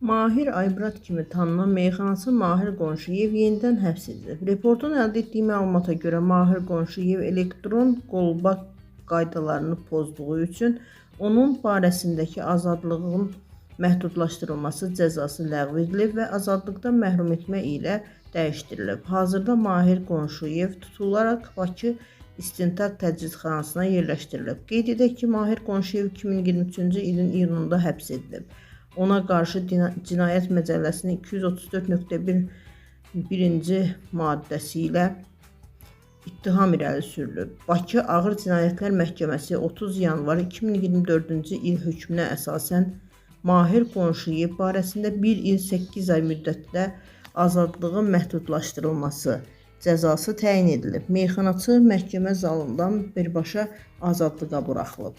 Mahir Aybrad kimi tanınan meyxanaçı Mahir Qonşuyev yenidən həbs edilib. Reportun əldə etdiyi məlumata görə Mahir Qonşuyev elektron qolba qaydalarını pozduğu üçün onun barəsindəki azadlığın məhdudlaşdırılması cəzası ləğv edilib və azadlıqdan məhrum etmə ilə dəyişdirilib. Hazırda Mahir Qonşuyev tutularaq Bakı İstintaq Təcridxanasına yerləşdirilib. Qeyd edək ki, Mahir Qonşuyev 2023-cü ilin iyununda həbs edilib. Ona qarşı Cinayət Məcəlləsinin 234.1-ci maddəsi ilə ittiham irəli sürülüb. Bakı Ağır Cinayətlər Məhkəməsi 30 yanvar 2024-cü il hökmünə əsasən Mahir Qonşuyev barəsində 1 il 8 ay müddətdə azadlığın məhdudlaşdırılması cəzası təyin edilib. Meyxanaçı məhkəmə zalından birbaşa azadlığa buraxılıb.